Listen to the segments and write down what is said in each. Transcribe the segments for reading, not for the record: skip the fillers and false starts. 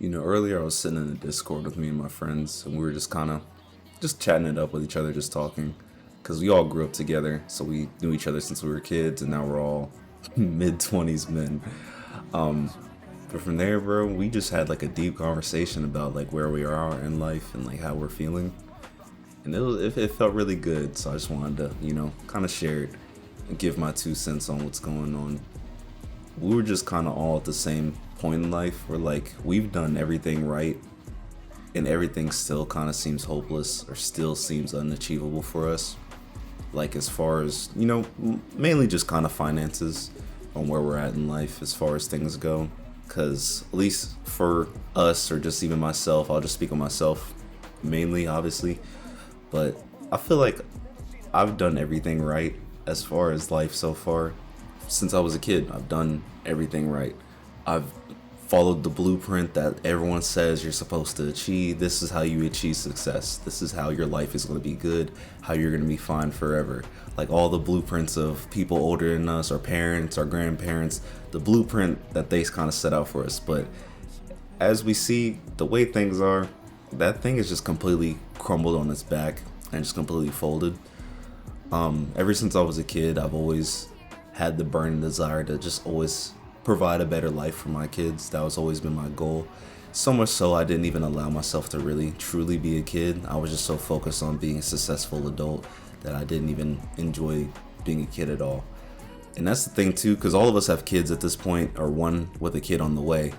Earlier I was sitting in the Discord with me and my friends, and we were just kind of just chatting it up with each other, just talking, because we all grew up together, so we knew each other since we were kids, and now we're all mid 20s men. But from there, bro, we just had like a deep conversation about like where we are in life and like how we're feeling, and it felt really good. So I just wanted to, kind of share it and give my 2 cents on what's going on. We were just kind of all at the same point in life where like we've done everything right and everything still kind of seems hopeless or still seems unachievable for us, like as far as mainly just kind of finances on where we're at in life as far as things go. Because at least for us, or just even myself, I'll just speak on myself mainly, obviously, but I feel like I've done everything right as far as life so far. Since I was a kid, I've done everything right. I've followed the blueprint that everyone says you're supposed to achieve. This is how you achieve success. This is how your life is going to be good, how you're going to be fine forever. Like all the blueprints of people older than us, our parents, our grandparents, the blueprint that they kind of set out for us. But as we see the way things are, that thing is just completely crumbled on its back and just completely folded. Ever since I was a kid, I've always had the burning desire to just always provide a better life for my kids. That was always been my goal. So much so I didn't even allow myself to really truly be a kid. I was just so focused on being a successful adult that I didn't even enjoy being a kid at all. And that's the thing too, because all of us have kids at this point, or one with a kid on the way.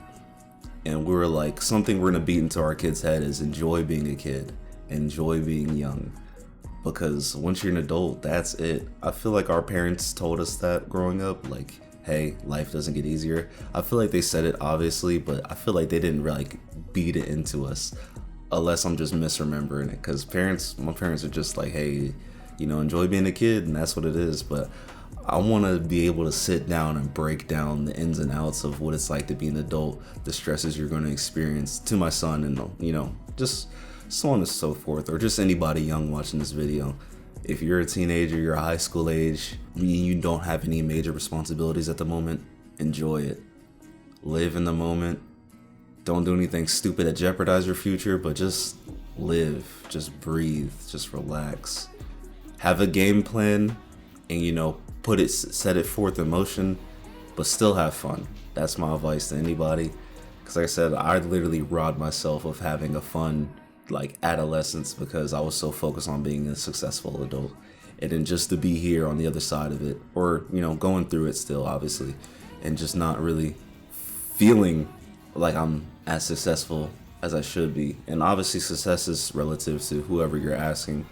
And we were like, something we're gonna beat into our kids' head is enjoy being a kid, enjoy being young. Because once you're an adult, that's it. I feel like our parents told us that growing up, like, hey, life doesn't get easier. I feel like they said it obviously, but I feel like they didn't like beat it into us, unless I'm just misremembering it. Because my parents are just like, hey, enjoy being a kid, and that's what it is. But I want to be able to sit down and break down the ins and outs of what it's like to be an adult, the stresses you're going to experience to my son, and just so on and so forth, or just anybody young watching this video. If you're a teenager, you're a high school age, you don't have any major responsibilities at the moment, enjoy it. Live in the moment. Don't do anything stupid that jeopardize your future, but just live, just breathe, just relax. Have a game plan and set it forth in motion, but still have fun. That's my advice to anybody. Because like I said, I literally robbed myself of having a fun like adolescence because I was so focused on being a successful adult, and then just to be here on the other side of it, or going through it still obviously, and just not really feeling like I'm as successful as I should be. And obviously success is relative to whoever you're asking.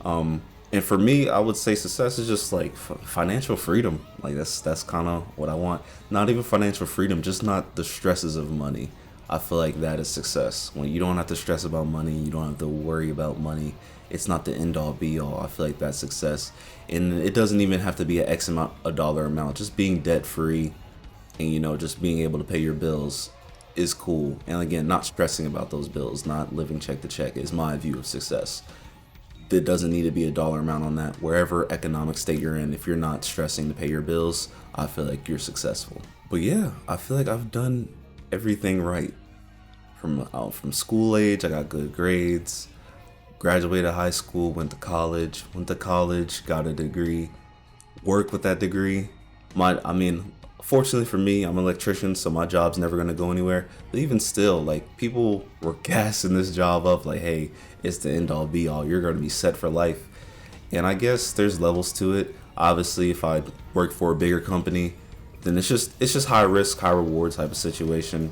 And for me, I would say success is just like financial freedom. Like that's kind of what I want. Not even financial freedom, just not the stresses of money. I feel like that is success. When you don't have to stress about money, you don't have to worry about money. It's not the end all be all. I feel like that's success. And it doesn't even have to be an X amount, a dollar amount. Just being debt free and just being able to pay your bills is cool. And again, not stressing about those bills, not living check to check is my view of success. There doesn't need to be a dollar amount on that. Wherever economic state you're in, if you're not stressing to pay your bills, I feel like you're successful. But yeah, I feel like I've done everything right. From school age, I got good grades. Graduated high school, went to college, got a degree, worked with that degree. Fortunately for me, I'm an electrician, so my job's never gonna go anywhere. But even still, like people were gassing this job up, like, hey, it's the end all be all. You're gonna be set for life. And I guess there's levels to it. Obviously, if I work for a bigger company, then it's just high risk, high reward type of situation.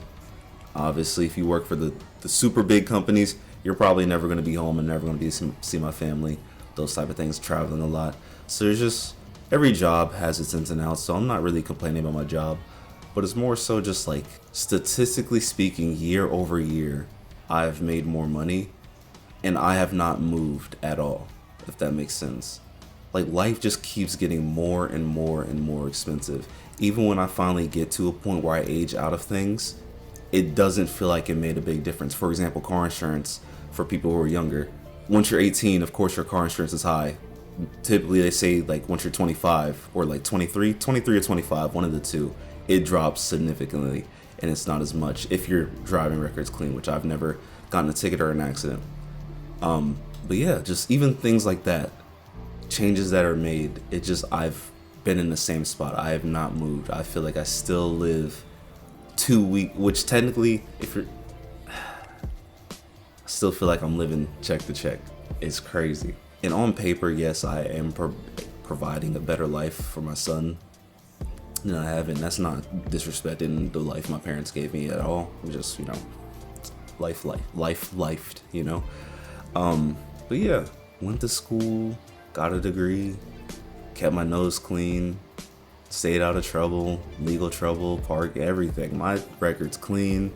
Obviously, if you work for the super big companies, you're probably never going to be home and never going to be see my family, those type of things, traveling a lot. So there's just, every job has its ins and outs, so I'm not really complaining about my job, but it's more so just like, statistically speaking, year over year, I've made more money and I have not moved at all, if that makes sense. Like life just keeps getting more and more and more expensive. Even when I finally get to a point where I age out of things, it doesn't feel like it made a big difference. For example, car insurance for people who are younger. Once you're 18, of course, your car insurance is high. Typically, they say like once you're 25 or like 23 or 25, one of the two, it drops significantly. and it's not as much if your driving record's clean, which I've never gotten a ticket or an accident. But yeah, just even things like that, changes that are made, I've been in the same spot. I have not moved. I feel like I still live 2 week, which technically, if you're, I still feel like I'm living check to check. It's crazy. And on paper, yes, I am providing a better life for my son than I have, and that's not disrespecting the life my parents gave me at all. Just, lifed, But yeah, went to school, got a degree, kept my nose clean, stayed out of trouble, legal trouble, park, everything. My record's clean.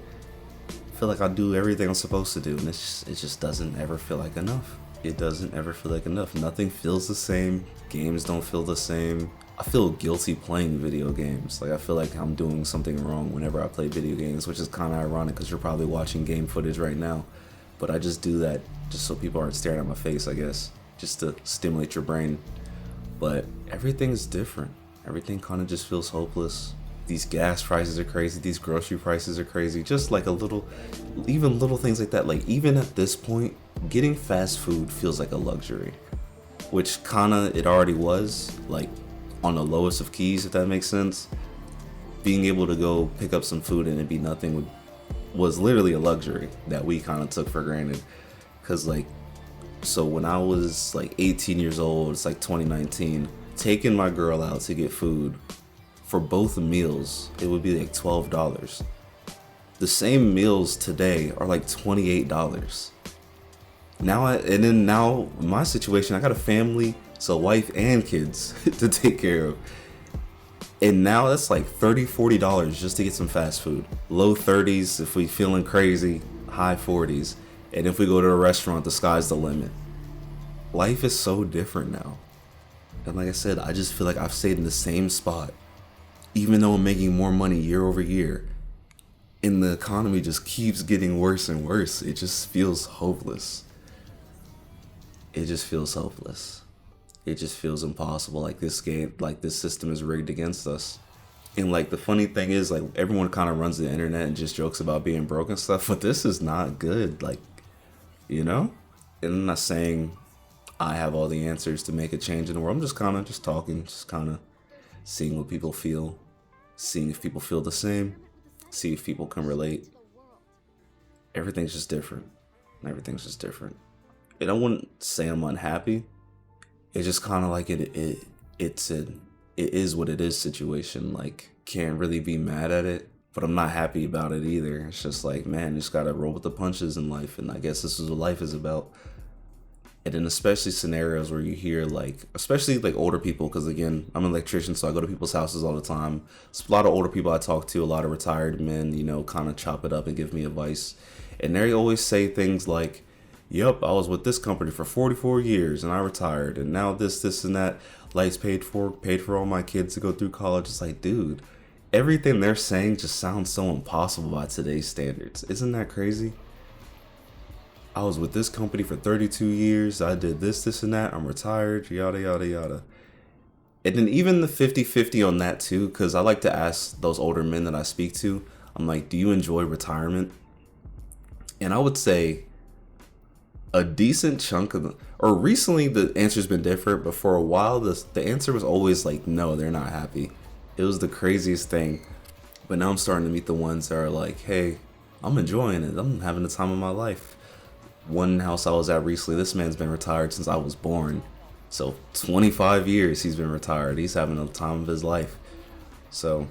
Feel like I do everything I'm supposed to do, and it just doesn't ever feel like enough. It doesn't ever feel like enough. Nothing feels the same. Games don't feel the same. I feel guilty playing video games. Like, I feel like I'm doing something wrong whenever I play video games, which is kind of ironic because you're probably watching game footage right now. But I just do that just so people aren't staring at my face, I guess, just to stimulate your brain. But everything's different. Everything kind of just feels hopeless. These gas prices are crazy. These grocery prices are crazy. Just like even little things like that. Like, even at this point, getting fast food feels like a luxury, which it already was, like, on the lowest of keys, if that makes sense. Being able to go pick up some food and it be nothing was literally a luxury that we kind of took for granted. Because, like, so when I was like 18 years old, it's like 2019, taking my girl out to get food for both meals, it would be like $12. The same meals today are like $28. Now in my situation, I got a family, so wife and kids to take care of. And now that's like $30-$40 just to get some fast food. Low 30s if we feeling crazy, high 40s. And if we go to a restaurant, the sky's the limit. Life is so different now. And like I said, I just feel like I've stayed in the same spot, even though I'm making more money year over year. And the economy just keeps getting worse and worse. It just feels hopeless. It just feels hopeless. It just feels impossible. Like, this system is rigged against us. And like, the funny thing is, like, everyone kind of runs the internet and just jokes about being broke and stuff, but this is not good. Like, And I'm not saying I have all the answers to make a change in the world. I'm just kind of talking, just kind of seeing what people feel, seeing if people feel the same, see if people can relate. Everything's just different. Everything's just different. And I wouldn't say I'm unhappy. It's just kind of like it is what it is situation. Like, can't really be mad at it, but I'm not happy about it either. It's just like, man, you just gotta roll with the punches in life, and I guess this is what life is about. And then especially scenarios where you hear, like, especially like older people, because again, I'm an electrician, so I go to people's houses all the time. It's a lot of older people I talk to, a lot of retired men, kind of chop it up and give me advice. And they always say things like, yep, I was with this company for 44 years and I retired, and now this and that, lights paid for all my kids to go through college. It's like, dude, everything they're saying just sounds so impossible by today's standards. Isn't that crazy? I was with this company for 32 years. I did this and that. I'm retired, yada, yada, yada. And then even the 50-50 on that too, because I like to ask those older men that I speak to, I'm like, do you enjoy retirement? And I would say a decent chunk of or recently the answer's been different, but for a while the answer was always like, no, they're not happy. It was the craziest thing. But now I'm starting to meet the ones that are like, hey, I'm enjoying it. I'm having the time of my life. One house I was at recently, this man's been retired since I was born. So 25 years he's been retired. He's having the time of his life. So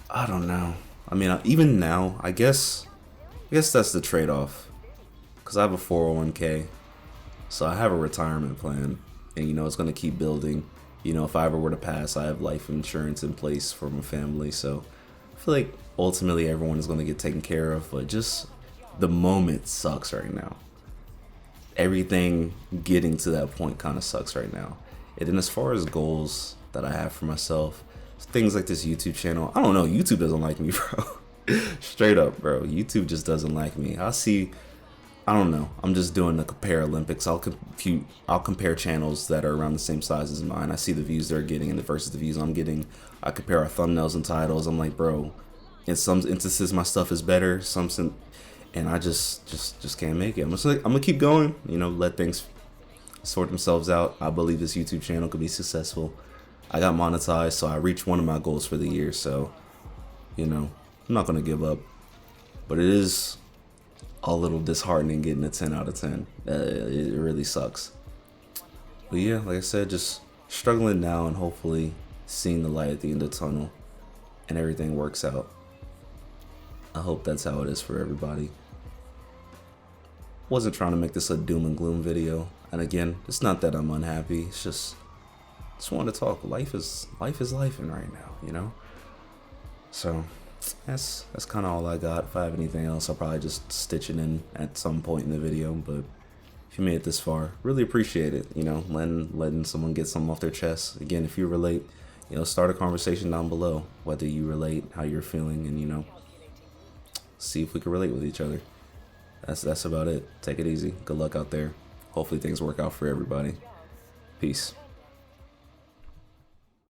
I don't know. I mean, even now, I guess that's the trade-off. Because I have a 401k. So I have a retirement plan. And, it's going to keep building. If I ever were to pass, I have life insurance in place for my family. So I feel like ultimately everyone is going to get taken care of. But just the moment sucks right now. Everything getting to that point kind of sucks right now. And then as far as goals that I have for myself, things like this YouTube channel, I don't know, YouTube doesn't like me, bro. Straight up, bro. YouTube just doesn't like me. I don't know. I'm just doing the compare Olympics. I'll compare channels that are around the same size as mine. I see the views they're getting and versus the views I'm getting. I compare our thumbnails and titles. I'm like, bro, In some instances, my stuff is better. And I just can't make it. I'm gonna keep going. You know, let things sort themselves out. I believe this YouTube channel could be successful. I got monetized, so I reached one of my goals for the year. So, you know, I'm not gonna give up. But it is a little disheartening getting a 10 out of 10. It really sucks. But yeah, like I said, just struggling now and hopefully seeing the light at the end of the tunnel and everything works out. I hope that's how it is for everybody. Wasn't trying to make this a doom and gloom video. And again, it's not that I'm unhappy. It's just want to talk. Life is life in right now, you know? So that's kind of all I got. If I have anything else, I'll probably just stitch it in at some point in the video. But if you made it this far, really appreciate it. You know, letting someone get something off their chest. Again, if you relate, you know, start a conversation down below. Whether you relate, how you're feeling, and you know, see if we can relate with each other. That's about it. Take it easy. Good luck out there. Hopefully things work out for everybody. Peace.